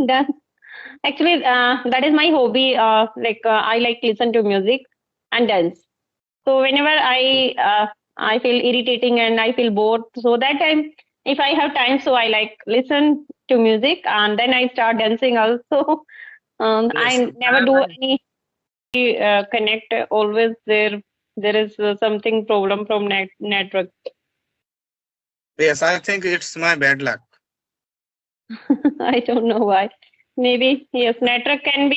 Dance. Actually, that is my hobby. I like listen to music and dance. So whenever I feel irritating and I feel bored, so that time if I have time, so I like listen to music and then I start dancing also. Yes, I never do any connect. Always there is something problem from network. yes, I think it's my bad luck. I don't know why. Maybe yes, network can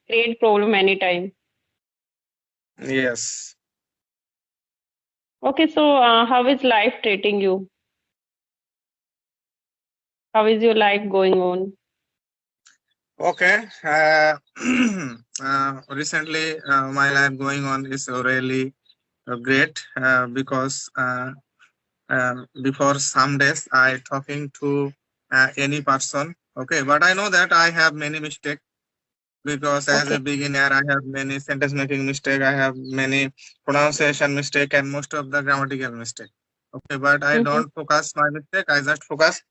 create problem anytime. Yes. Okay, so how is life treating you? How is your life going on? Okay. Recently, my life going on is really great because before some days I talking to any person. Okay, but I know that I have many mistakes because as a Okay. beginner I have many sentence making mistake. I have many pronunciation mistake and most of the grammatical mistake. Okay, but I Mm-hmm. don't focus my mistake. I just focus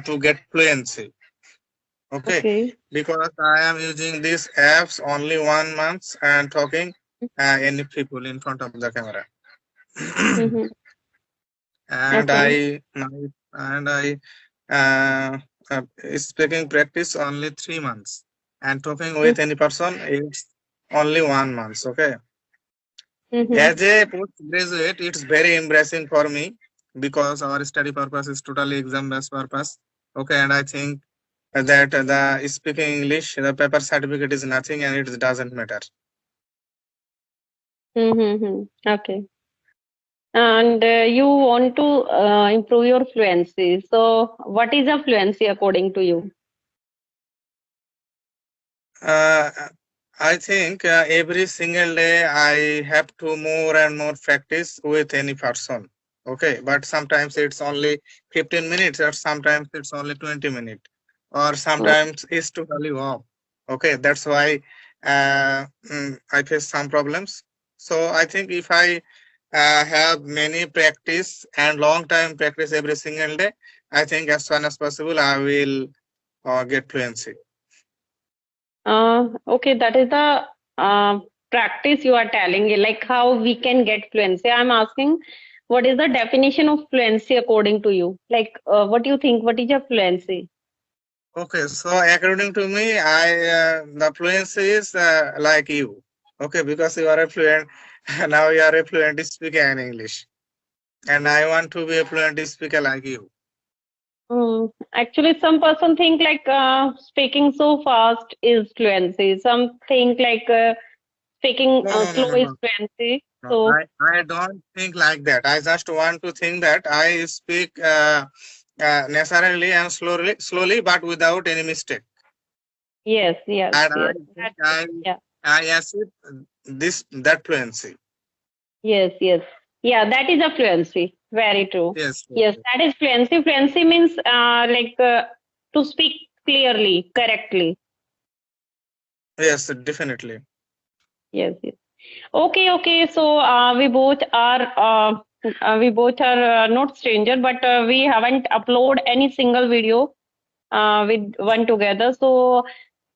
to get fluency. Okay, Okay. because I am using these apps only 1 month and talking any people in front of the camera. Mm-hmm. and Okay. I uh, speaking practice only 3 months and talking with any person it's only 1 month. Okay, Mm-hmm. as a postgraduate, it's very embarrassing for me because our study purpose is totally exam based purpose. Okay, and I think that the speaking English, the paper certificate is nothing and it doesn't matter. Mm-hmm. Okay. And you want to improve your fluency. So, what is a fluency according to you? Uh, I think every single day I have to more and more practice with any person. Okay, but sometimes it's only 15 minutes, or sometimes it's only 20 minutes, or Oh, sometimes it's totally off. Okay, that's why I face some problems. So I think if I have many practice and long time practice every single day, I think as soon as possible I will get fluency. okay, that is the uh, practice you are telling, like how we can get fluency. I'm asking, what is the definition of fluency according to you? Like, what do you think? What is your fluency? Okay, so according to me, the fluency is like you. Okay, because you are a fluent, now you are a fluent speaker in English, and I want to be a fluent speaker like you. Actually, some person think like speaking so fast is fluency. Some think like speaking No, no, no, slow no, is no, fluency. no. So I don't think like that. I just want to think that I speak naturally and slowly, but without any mistake. yes, yes, And I yes. think That's it. Yeah. I achieve this that fluency. Yes, yes. Yeah, that is a fluency. Very true. Yes, yes, Yes, yes, that is fluency. Fluency means to speak clearly, correctly. yes, definitely. Yes, yes. Okay, okay. So we both are not stranger, but we haven't upload any single video with one together. So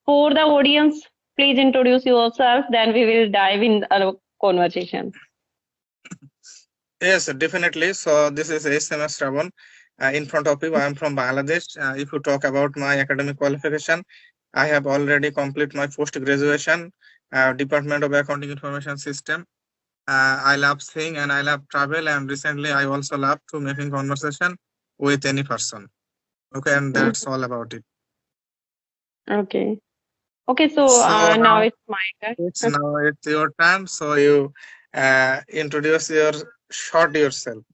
for the audience, please introduce yourself. Then we will dive in our conversation. Yes, definitely. So this is SMS Ravan. In front of you, I am from Bangladesh. If you talk about my academic qualification, I have already completed my post graduation, Department of Accounting Information System. I love sing and I love travel, and recently I also love to making conversation with any person. Okay, and that's Mhm. all about it. Okay. Okay. So So now now it's my turn. it's your turn. So you introduce your short yourself.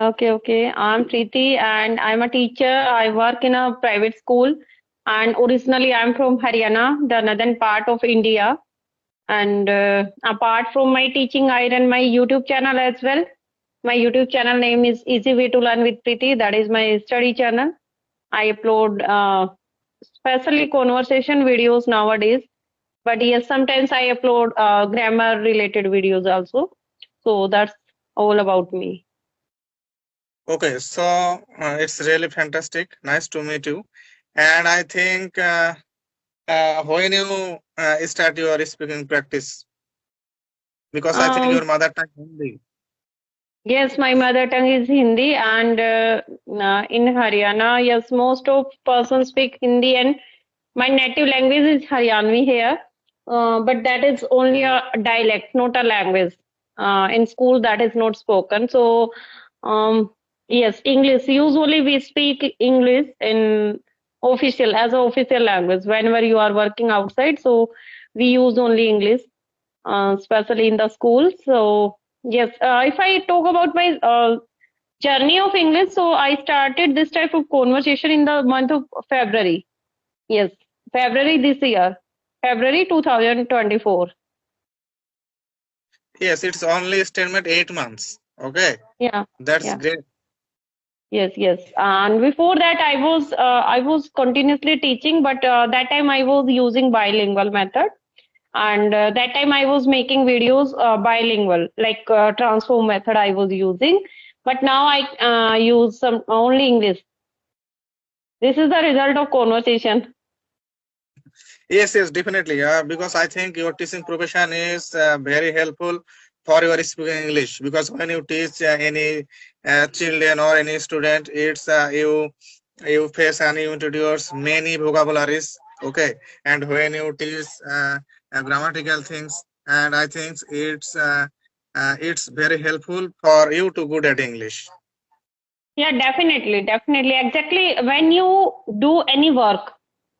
Okay. Okay. I'm Preeti, and I'm a teacher. I work in a private school, and originally I'm from Haryana, the northern part of India. And apart from my teaching, I run my YouTube channel as well. My YouTube channel name is Easy Way to Learn with Preeti. That is my study channel. I upload especially conversation videos nowadays. But yes, sometimes I upload grammar related videos also. So that's all about me. Okay, so it's really fantastic. Nice to meet you. And I think when you start your speaking practice, because I think Um, your mother tongue Hindi. yes, my mother tongue is Hindi, and in Haryana, yes, most of persons speak Hindi, and my native language is Haryanvi here, but that is only a dialect, not a language. In school, that is not spoken. So, um, yes, English. Usually, we speak English in official as a official language. Whenever you are working outside, so we use only English, especially in the school. So, yes, if I talk about my journey of English, so I started this type of conversation in the month of February. Yes, February this year, February 2024. Yes, it's only statement 8 months. Okay, Yeah, that's yeah, great. yes, yes. And before that, I was continuously teaching, but that time I was using bilingual method, and that time I was making videos bilingual, like transform method I was using. But now I use some only English. This is the result of conversation. Yes, yes, definitely. Because I think your teaching profession is very helpful for your speaking English. Because when you teach any children or any student, it's you face and you introduce many vocabularies. Okay, and when you teach grammatical things, and I think it's very helpful for you to good at English. Yeah, definitely, definitely. Exactly. When you do any work,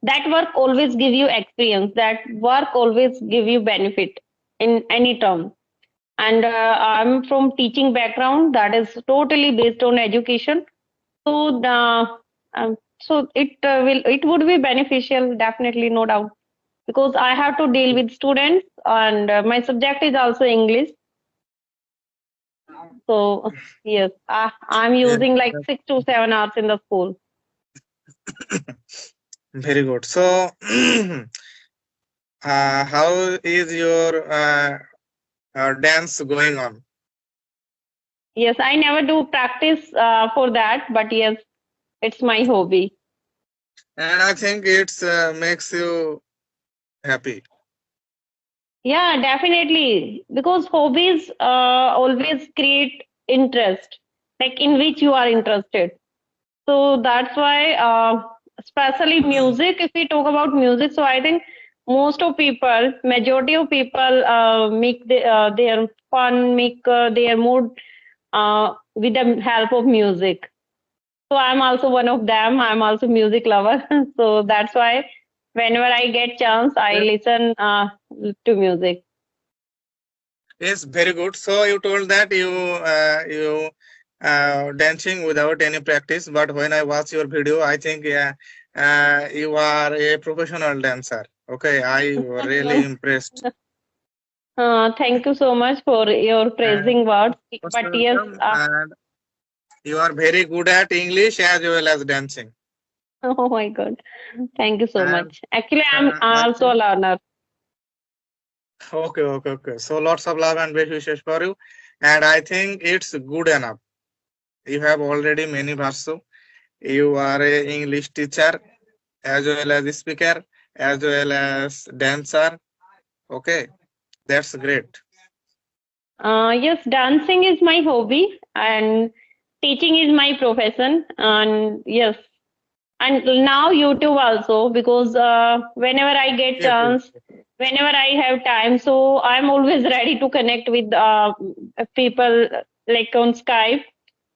that work always give you experience. That work always give you benefit in any term. And I'm from teaching background that is totally based on education. So it would be beneficial, definitely, no doubt, because I have to deal with students, and my subject is also English. So yes, I'm Yes, using like 6 to 7 hours in the school. very good. So, how is your dance going on? Yes, I never do practice for that, but yes, it's my hobby. And I think it's makes you happy. Yeah, definitely. Because hobbies always create interest, like in which you are interested. So that's why, especially music, if we talk about music, so I think most of people, majority of people make their fun, make their mood with the help of music. So I'm also one of them. I'm also music lover. So that's why whenever I get chance, I Yes, listen to music. yes, very good. So you told that you dancing without any practice, but when I watch your video, I think you are a professional dancer. Okay, I really impressed. Thank you so much for your And praising words. most But yes, welcome. And you are very good at English as well as dancing. oh my God, thank you so And much. Actually, I'm I also a think learner. okay, okay, okay. So lots of love and best wishes for you. And I think it's good enough. You have already many verses. You are a English teacher as well as a speaker as well as dancer. Okay, that's great. Yes, dancing is my hobby, and teaching is my profession. And yes, and now YouTube also, because whenever I get Yes, yes. chance, whenever I have time, so I'm always ready to connect with people like on Skype,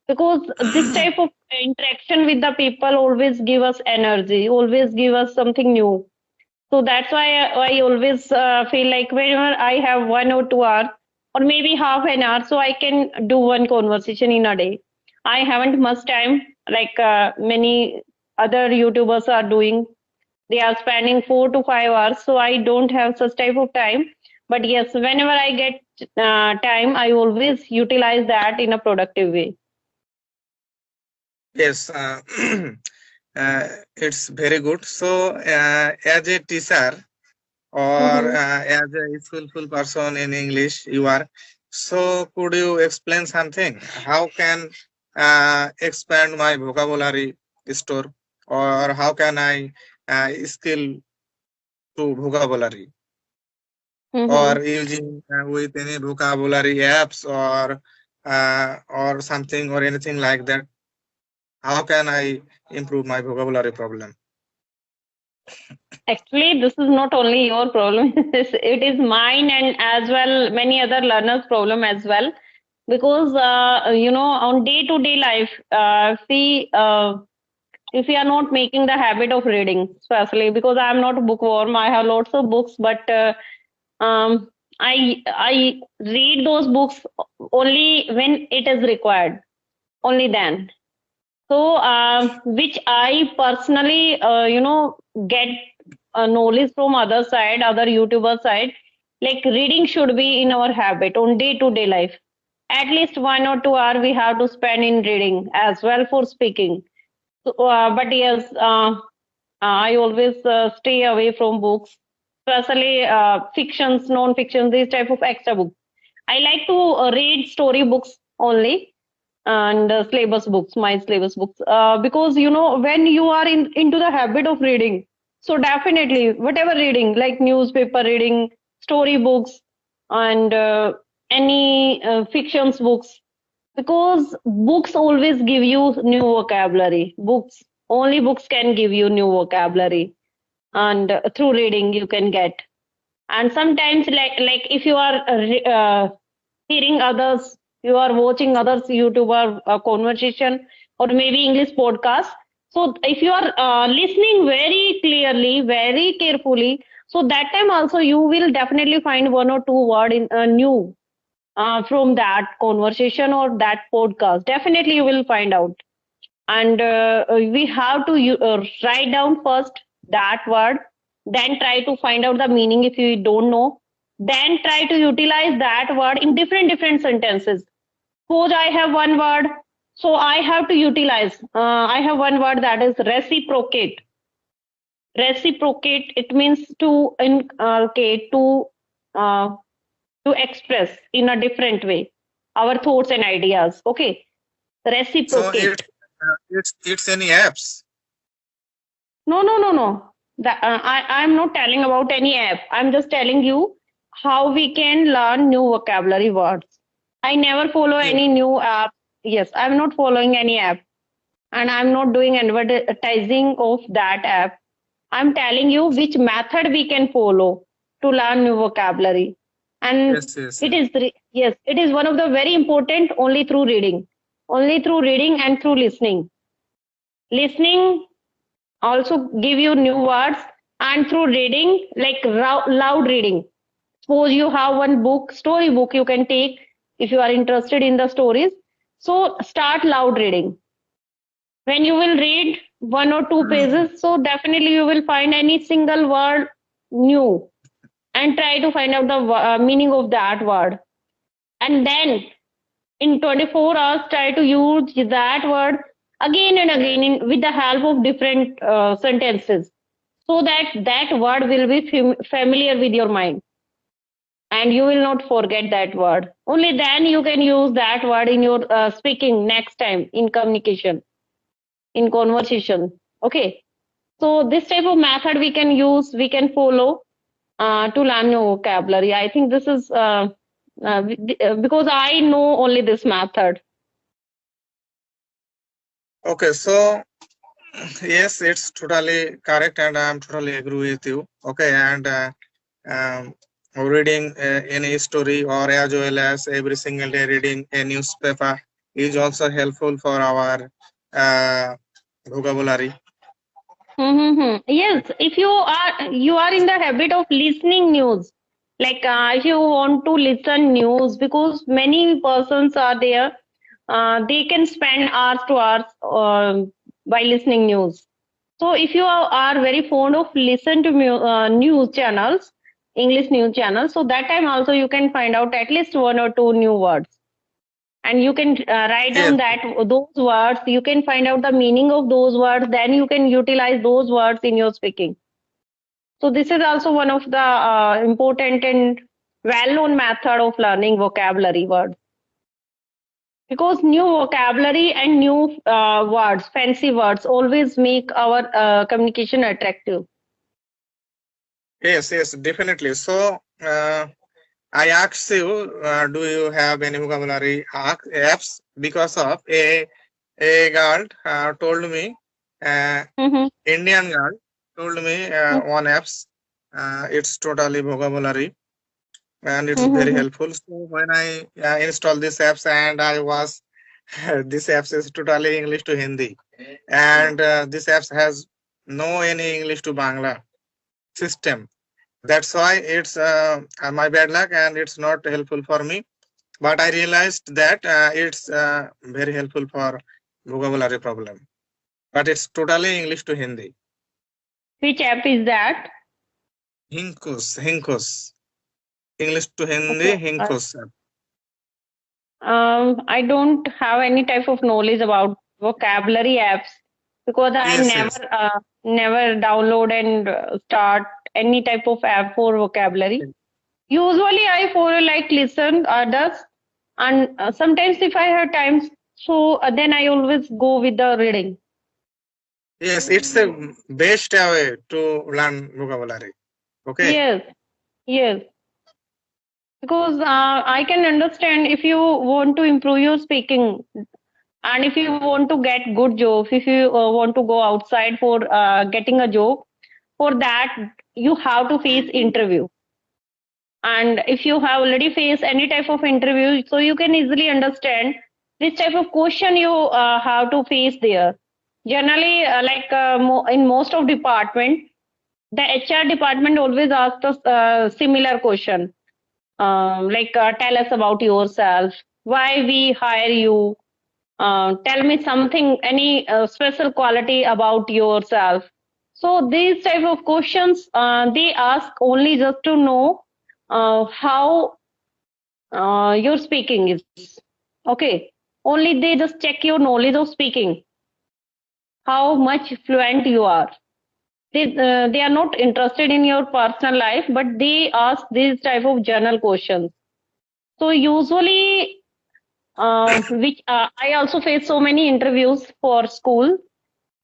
because this type of interaction with the people always give us energy, always give us something new. So that's why I always feel like whenever I have 1 or 2 hours or maybe half an hour, so I can do one conversation in a day. I haven't much time like many other YouTubers are doing. They are spending 4 to 5 hours, so I don't have such type of time. But yes, whenever I get time, I always utilize that in a productive way. Yes, it's very good. So, as a teacher or Mhm. as a skillful person in English, you are. So, could you explain something? How can expand my vocabulary store, or how can I skill to vocabulary, Mm-hmm. or using with any vocabulary apps, or something or anything like that. How can I improve my vocabulary problem? Actually, this is not only your problem, it is mine and as well many other learners' problem as well. Because, on day to day life, see, if we are not making the habit of reading, especially because I'm not a bookworm, I have lots of books, but um, I read those books only when it is required, only then. So, which I personally, get knowledge from other side, other YouTuber side. Like reading should be in our habit on day to day life. At least 1 or 2 hours we have to spend in reading as well for speaking. So, but yes, I always stay away from books, especially fictions, non-fictions, these type of extra books. I like to read story books only and syllabus books, my syllabus books, because when you are into the habit of reading, so definitely whatever reading, like newspaper reading, story books, and any fictions books, because books always give you new vocabulary. Books can give you new vocabulary, and through reading you can get. And sometimes, like if you are hearing others, you are watching others YouTuber conversation or maybe English podcast. So if you are listening very clearly, very carefully, so that time also you will definitely find 1 or 2 word in new from that conversation or that podcast. Definitely you will find out. And we have to write down first that word, then try to find out the meaning if you don't know, then try to utilize that word in different sentences. Suppose I have one word, so I have to utilize, I have one word, that is reciprocate. Reciprocate, it means to inculcate, uh, to express in a different way our thoughts and ideas. Okay, So reciprocate. it's any apps. No, no, no, no. I'm not telling about any app. I'm just telling you how we can learn new vocabulary words. I never follow Okay. any new app. Yes, I'm not following any app, and I'm not doing advertising of that app. I'm telling you which method we can follow to learn new vocabulary. And Yes, yes, it yes. is, yes, it is one of the very important, only through reading. Only through reading and through listening. Listening also give you new words, and through reading, like loud reading. Suppose you have one book, story book, you can take if you are interested in the stories. So start loud reading. When you will read 1 or 2 pages, so definitely you will find any single word new, and try to find out the meaning of that word. And then in 24 hours, try to use that word again and again with the help of different sentences, so that that word will be familiar with your mind, and you will not forget that word. Only then you can use that word in your speaking next time in communication, in conversation. Okay, so this type of method we can use, we can follow to learn new vocabulary. I think this is because I know only this method. Okay, so yes, it's totally correct, and I'm totally agree with you. Okay, and um, reading any story, or as well as every single day reading a newspaper, is also helpful for our uh, vocabulary. Mm-hmm. Yes, if you are in the habit of listening news, like if you want to listen news, because many persons are there, they can spend hours to hours by listening news. So if you are very fond of listen to news channels, English news channels, so that time also you can find out at least 1 or 2 new words, and you can write Yes, down that those words, you can find out the meaning of those words, then you can utilize those words in your speaking. So this is also one of the important and well known method of learning vocabulary words. Because new vocabulary and new words, fancy words, always make our communication attractive. Yes, definitely. So, I asked you, do you have any vocabulary apps? Because of a girl told me, uh, Mm-hmm. Indian girl told me one apps. It's totally vocabulary and it's very Mm-hmm. helpful. So when I installed this apps and I was this apps is totally English to Hindi, and this apps has no any English to Bangla system. That's why it's my bad luck and it's not helpful for me. But I realized that it's very helpful for vocabulary problem. But it's totally English to Hindi. Which app is that? Hinkus. English to Hindi, Okay. Hinkus. I don't have any type of knowledge about vocabulary apps because I Yes. never download and start any type of app for vocabulary. Usually, I follow like listen others, and sometimes if I have time, so then I always go with the reading. Yes, it's the best way to learn vocabulary. Okay. Yes, yes. Because I can understand if you want to improve your speaking and if you want to get good jobs, if you want to go outside for getting a job, for that you have to face interview. And if you have already faced any type of interview, so you can easily understand this type of question you have to face there. Generally, in most of department, the HR department always asks us similar question tell us about yourself, why we hire you, tell me something, any special quality about yourself. So these type of questions they ask only just to know how your speaking is. Okay, only they just check your knowledge of speaking, how much fluent you are. They are not interested in your personal life, but they ask these type of general questions. So usually which I also face so many interviews for school,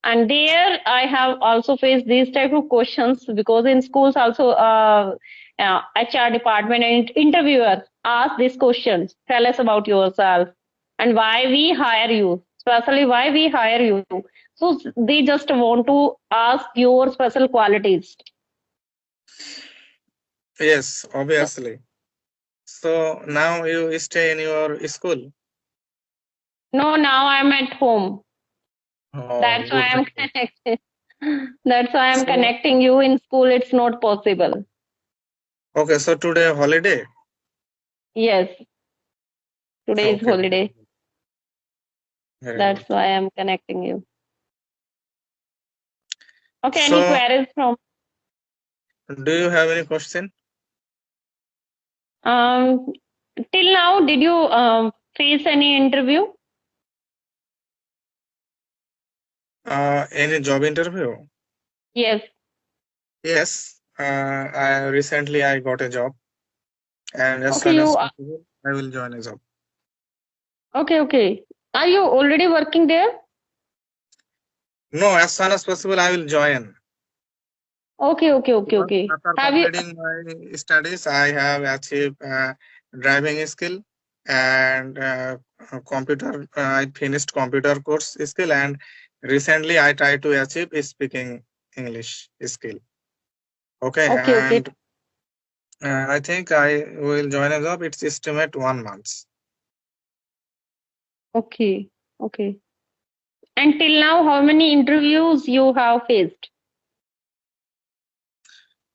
and there I have also faced these type of questions because in schools also HR department and interviewer ask these questions. Tell us about yourself and why we hire you, especially why we hire you. So they just want to ask your special qualities. Yes, obviously. So now you stay in your school. No, now I'm at home. Oh, That's why good. I'm connected. That's why I'm So, connecting you. In school, it's not possible. okay, so today holiday. Yes, today is Okay, holiday. very That's good. why I'm connecting you. Okay, any So, queries from do you have any question? um till now? Did you face any interview? Any job interview? Yes. Yes. I recently I got a job, and as Okay, soon you as possible, I will join a job. okay, okay. Are you already working there? No, as soon as possible, I will join. Okay, okay, okay, Because okay. after Have you completing my studies, I have achieved driving skill and computer. I finished computer course skill, and recently I try to achieve speaking English skill. Okay, okay, okay, and I think I will join a job. It's estimate 1 month. okay, okay. And till now, how many interviews you have faced?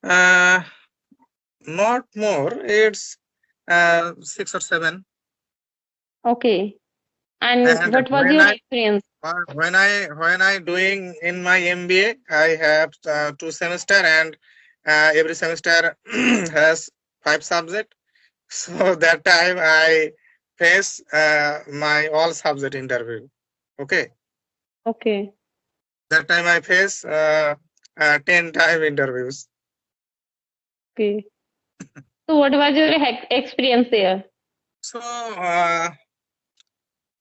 Uh, Not more. It's 6 or 7. Okay. And And what was your experience? when I doing in my MBA, I have 2 semester and every semester has 5 subject. So that time I face my all subject interview. Okay, Okay. that time I face 10 time interviews. Okay. So what was your experience there? So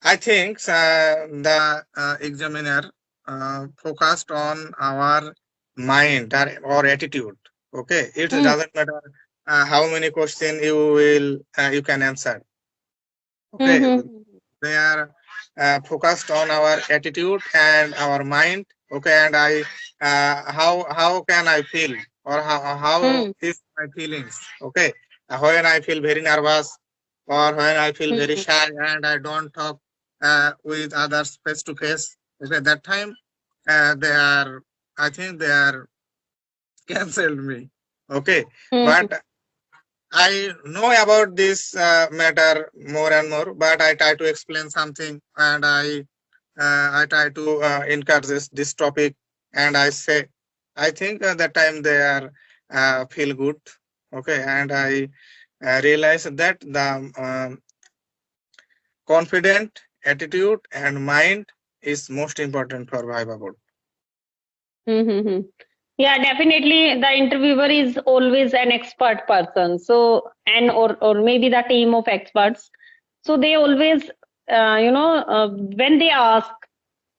I think the examiner focused on our mind or attitude. Okay, it Hmm. doesn't matter how many questions you can answer. Hmm. Okay, Hmm. they are focused on our attitude and our mind. Okay, and I how can I feel or how Hmm. is my feelings? Okay, when I feel very nervous or when I feel very Hmm. shy and I don't talk with others face to face. Okay, that time they are, I think they are cancelled me. Okay, Hmm. but I know about this matter more and more, but I try to explain something and I try to encourage this topic and I say, I think that time they are feel good. Okay, and I realize that the confident attitude and mind is most important for Viva board. Hmm. Yeah, definitely. The interviewer is always an expert person. So, and or maybe the team of experts. So they always, when they ask,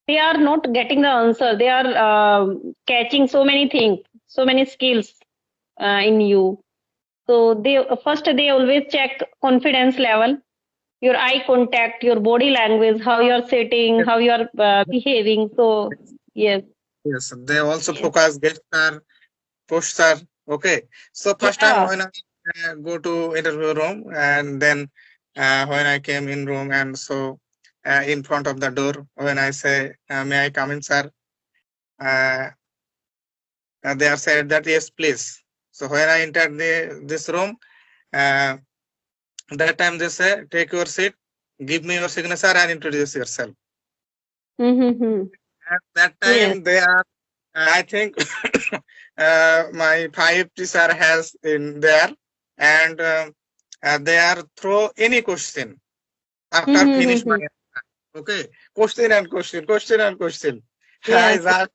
they are not getting the answer. They are catching so many things, so many skills in you. So they always check confidence level, your eye contact, your body language, how you're sitting, Yes, how you're behaving. So yes, yes, they also yes, focus gesture, posture. Okay, so first time yeah. when I go to interview room and then when I came in room and so in front of the door when I say may I come in sir, uh, they are said that yes please. So when I entered this room, uh, that time they say take your seat, give me your signature and introduce yourself. Mm-hmm. At that Yes. time they are I think my five teacher has in there and they are throw any question after finish my Mm-hmm. answer. Okay, question and question, question and question. I Yes. that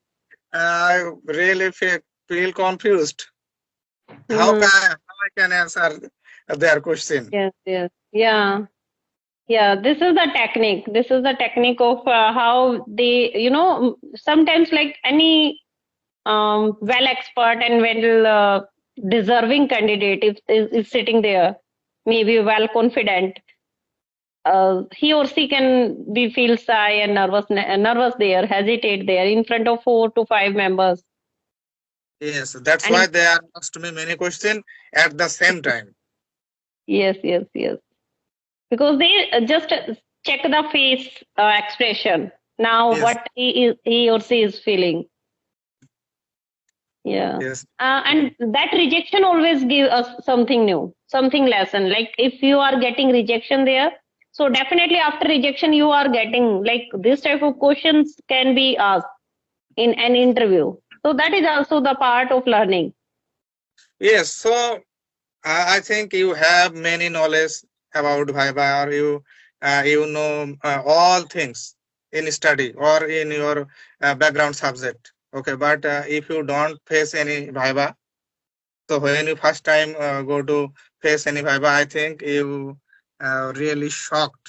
I really feel confused. Mm-hmm. How I can answer their question? Yes. Yes. Yeah. Yeah. This is the technique. This is the technique of how they, sometimes like any well expert and well deserving candidate is sitting there, maybe well confident. He or she can be feel shy and nervous there, hesitate there in front of 4 to 5 members. Yes, that's And why they are asked me many questions at the same time. yes, yes, yes, because they just check the face expression. Now, Yes, what he or she is feeling. Yeah. yes, And that rejection always give us something new, something lesson. Like if you are getting rejection there, so definitely after rejection you are getting like this type of questions can be asked in an interview. So that is also the part of learning. yes. So I think you have many knowledge about Viva, or you know all things in study or in your background subject. Okay, but if you don't face any Viva, so when you first time go to face any Viva, I think you really shocked.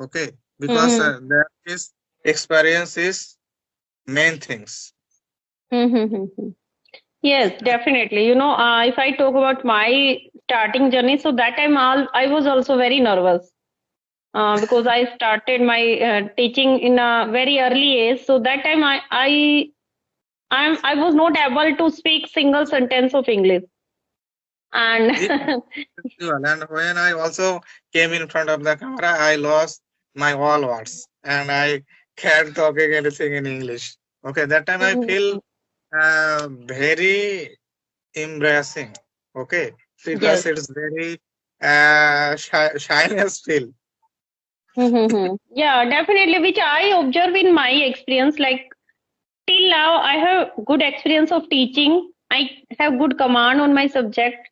Okay, because Mm-hmm. there is experience is main things. Mm-hmm. Yes, definitely. If I talk about my starting journey, so that time I was also very nervous because I started my teaching in a very early age. So that time I was not able to speak single sentence of English, Yes, and well, and when I also came in front of the camera, I lost my all words and I can't talking anything in English. Okay, that time I feel very embarrassing. Okay, because yes. it's very shyness feel. Yeah, definitely, which I observe in my experience. Like till now, I have good experience of teaching. I have good command on my subject.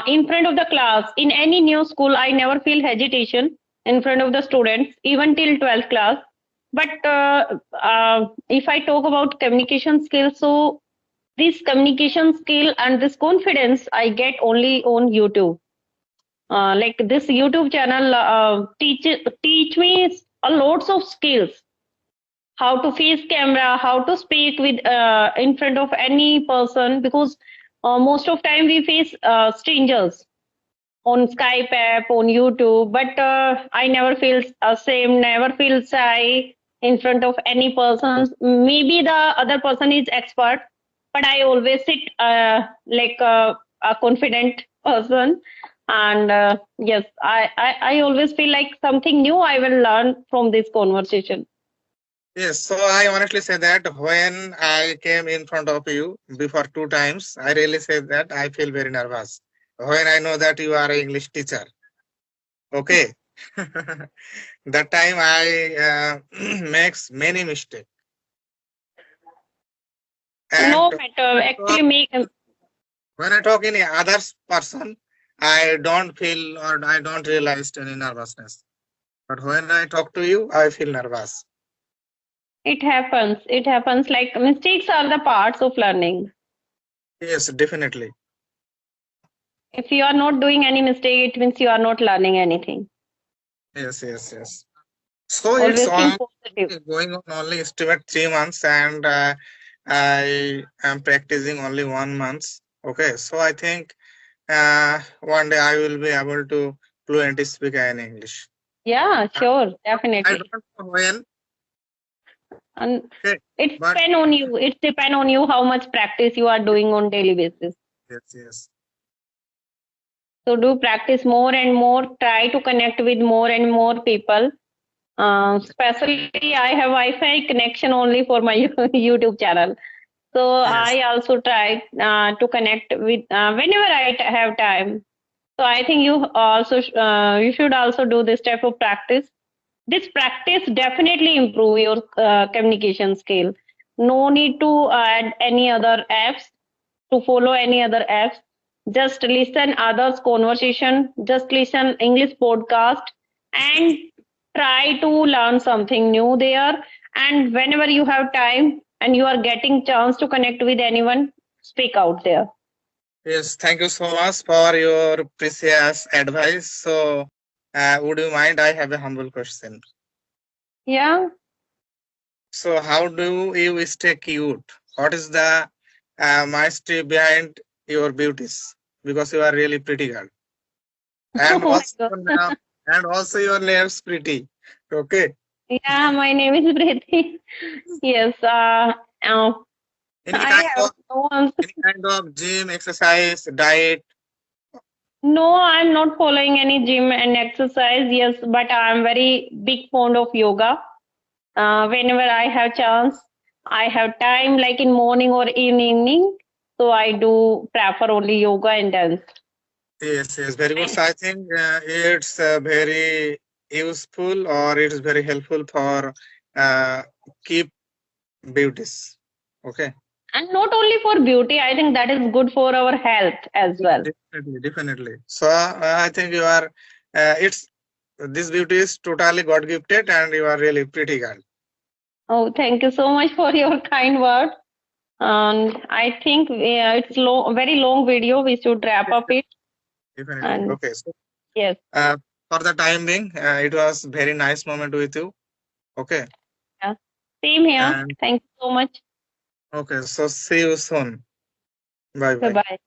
In front of the class, in any new school, I never feel hesitation in front of the students, even till 12th class. But if I talk about communication skills, so this communication skill and this confidence I get only on YouTube. Like this YouTube channel teach me lots of skills, how to face camera, how to speak with in front of any person, because most of time we face strangers on Skype app, on YouTube, but I never feel same, never feel shy in front of any person. Maybe the other person is expert, but I always sit like a confident person. And yes, I always feel like something new I will learn from this conversation. Yes, so I honestly say that when I came in front of you before 2 times, I really say that I feel very nervous. When I know that you are an English teacher, okay. That time I makes many mistakes. No And matter, actually, make when I talk in other person, I don't feel or I don't realize any nervousness. But when I talk to you, I feel nervous. it happens. It happens. Like mistakes are the parts of learning. Yes, definitely. If you are not doing any mistake, it means you are not learning anything. Yes, yes, yes. So it's Always all think positive. going on only estimate 3 months, and I am practicing only 1 month. Okay, so I think one day I will be able to fluently speak in English. Yeah, Uh, sure, I definitely. don't know when. And Okay, it's but depend on you. It's depend on you how much practice you are doing on daily basis. yes, yes, So do practice more and more. Try to connect with more and more people. Especially, I have Wi-Fi connection only for my YouTube channel. So yes, I also try to connect with whenever I have time. So I think you also you should also do this type of practice. This practice definitely improve your communication skill. No need to add any other apps, to follow any other apps. Just listen others conversation, just listen English podcast, and try to learn something new there. And whenever you have time and you are getting chance to connect with anyone, speak out there. yes. Thank you so much for your precious advice. So, would you mind? I have a humble question. Yeah. So, how do you stay cute? What is the mystery behind your beauties? Because you are really pretty girl, and Oh my also god. and also your name's pretty. Okay. Yeah, my name is Preeti. Yes. Uh, Any I kind have of no answer. gym, exercise, diet. No, I'm not following any gym and exercise. Yes, but I'm very big fond of yoga. Whenever I have chance, I have time, like in morning or in evening. So I do prefer only yoga and dance. Yes, yes, very good. And, So I think it's very useful or it's very helpful for uh, keep beauties. Okay. and not only for beauty, I think that is good for our health as well. Definitely, definitely. So I think you are. It's this beauty is totally God gifted, and you are really pretty girl. Oh, thank you so much for your kind word. And I think it's very long video. We should wrap up it. Definitely. And Okay. So yes, uh, for the time being, it was very nice moment with you. Okay. yeah. Same here. And Thank you so much. okay. So see you soon. Bye Bye bye. bye.